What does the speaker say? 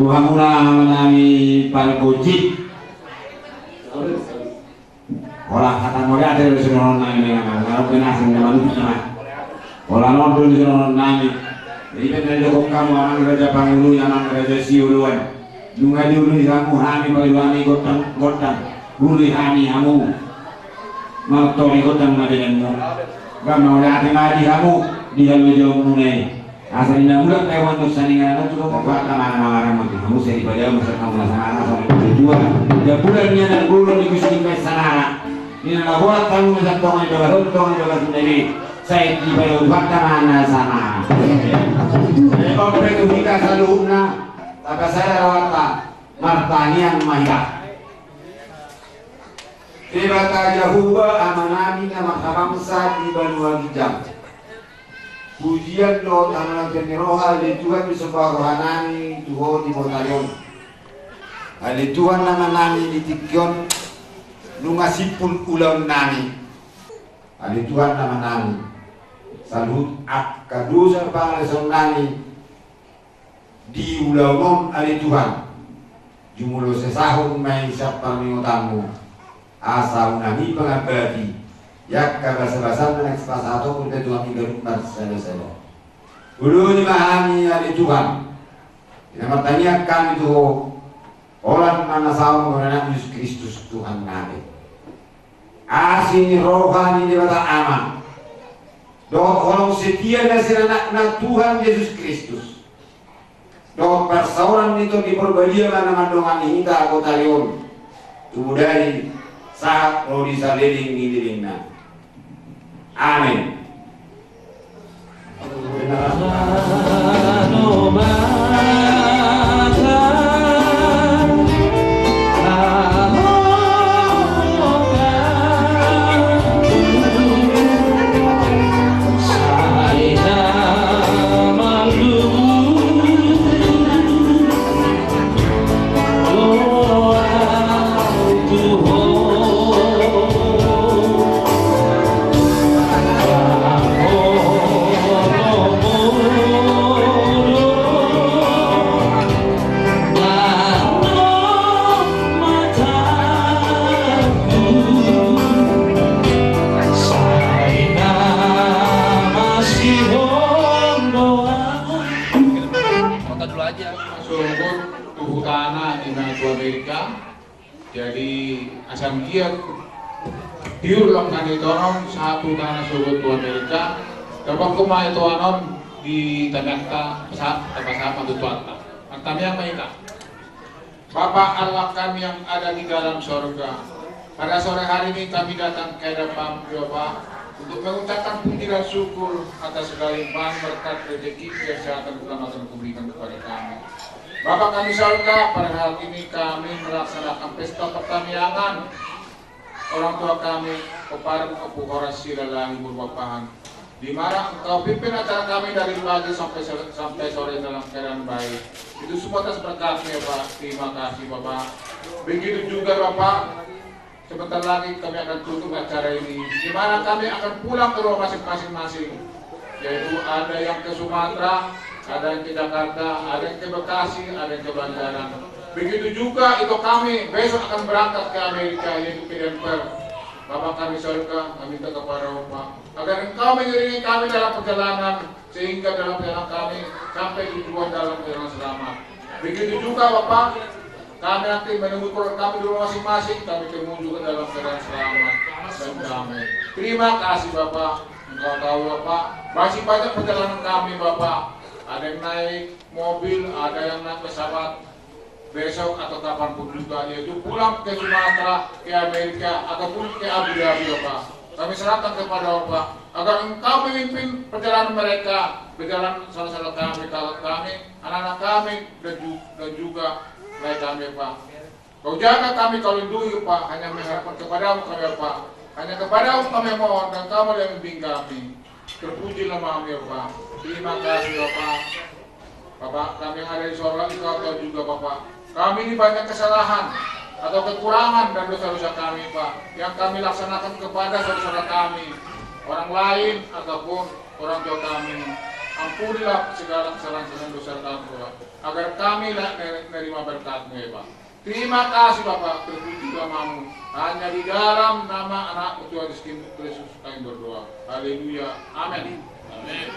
Tuhan mula menami palgojit. Olah kata mulia ada di seluruh nami dengan kalau penasing dengan lupa. Olah nonton di seluruh nami. Jadi pada jokok kamu orang raja pangulu yang orang raja siuluan. Dunga diulu kamu hami paluami gotang. Guli hami kamu. Mau tori gotang madenmu. Kamu oleh hati mati kamu dia jauh mulai. Asalnya bulan lewat untuk sandingan itu kok kata mana-mana mati. Kamu seri pada masa kamu sana sampai tujuan. Ya bulannya dan bulan di kusti sana. Ini nak buat kamu masa tongan juga sendiri. Saya di pada kata mana sana. Kalau itu kita selalu tapi saya rawat martanian mahia. Tiba Yahuwa amanami nama bangsa di Banua Gijang. Pujian lo tanah roha di Tuhan di sebuah rohanani Tuhan di Botalion. Ada Tuhan nama nami di Tikion lungasipun ulang nami. Ada Tuhan nama nami. Salut akadu serba nami di ulang ada Tuhan. Jumulo sesahun main siapa mengotamu. Asa unami pengabadi. Yak kabasa-basa menekspasa atau pun Tuhan hidup bersama-sama. Ulu dimahami ada Tuhan. Yang bertanya kami itu orang mana sama mengenai Yesus Kristus Tuhan Nabi. Asini rohani di mata aman. Doa orang setia dan anak Tuhan Yesus Kristus. Doa persauran itu diperbaiki nama doa kita kota Leon. Kemudian saat mau disaliling ngilingna. Amin. diulang kan itu orang satu tanah subuh tu Amerika dapat kumai itu anon di tanah pesat apa tu tuata kami apa itu Bapak Allah kami yang ada di dalam surga pada sore hari ini kami datang ke hadapan Bapak untuk mengucapkan puji dan syukur atas segala limpahan berkat rezeki kesehatan keselamatan kuberikan kepada kami. Bapak kami surga pada hari ini kami melaksanakan pesta pertanian orang tua kami kepada Kepu Horasi Lalangi Burbapahan di mana engkau pimpin acara kami dari pagi sampai sore dalam keadaan baik. Itu semua atas berkatnya Pak. Terima kasih Bapak. Begitu juga Bapak, sebentar lagi kami akan tutup acara ini di mana kami akan pulang ke rumah masing-masing, yaitu ada yang ke Sumatera, ada yang ke Jakarta, ada yang ke Bekasi, ada yang ke Banjaran. Begitu juga itu kami besok akan berangkat ke Amerika, yaitu ke Denver. Bapak kami surga, kami minta kepada Bapak agar Engkau mengiringi kami dalam perjalanan sehingga dalam perjalanan kami sampai tujuan dalam perjalanan selamat. Begitu juga Bapak, kami nanti menunggu keluarga kami di rumah masing-masing, kami ketemu juga dalam keadaan selamat dan damai. Terima kasih Bapak. Engkau tahu Bapak, masih banyak perjalanan kami Bapak. Ada yang naik mobil, ada yang naik pesawat. Besok atau kapanpun juga, yaitu pulang ke Sumatera, ke Amerika, ataupun ke Abu Dhabi Bapak. Kami serahkan kepada Bapak agar Engkau memimpin perjalanan mereka, berjalan salah-salah kami, kalau kami, anak-anak kami, dan juga lain kami Pak. Kau jaga kami, kau lindungi Pak, hanya mengharapkan kepadamu kami Pak. Hanya kepadamu kami mohon, dan kamu yang membimbing kami. Terpujilah nama Bapak. Terima kasih Bapak. Bapak, kami yang ada di sorga, Engkau tahu juga Bapak. Kami ini banyak kesalahan atau kekurangan dan dosa-dosa kami Pak, yang kami laksanakan kepada saudara kami, orang lain ataupun orang tua kami. Ampunilah segala kesalahan dan dosa kami Bapak, agar kami menerima berkat-Mu ya Pak. Terima kasih Bapak, terpuji namamu. Hanya di dalam nama anak Tuhan Yesus Kristus kami berdoa. Haleluya. Amin. Amin.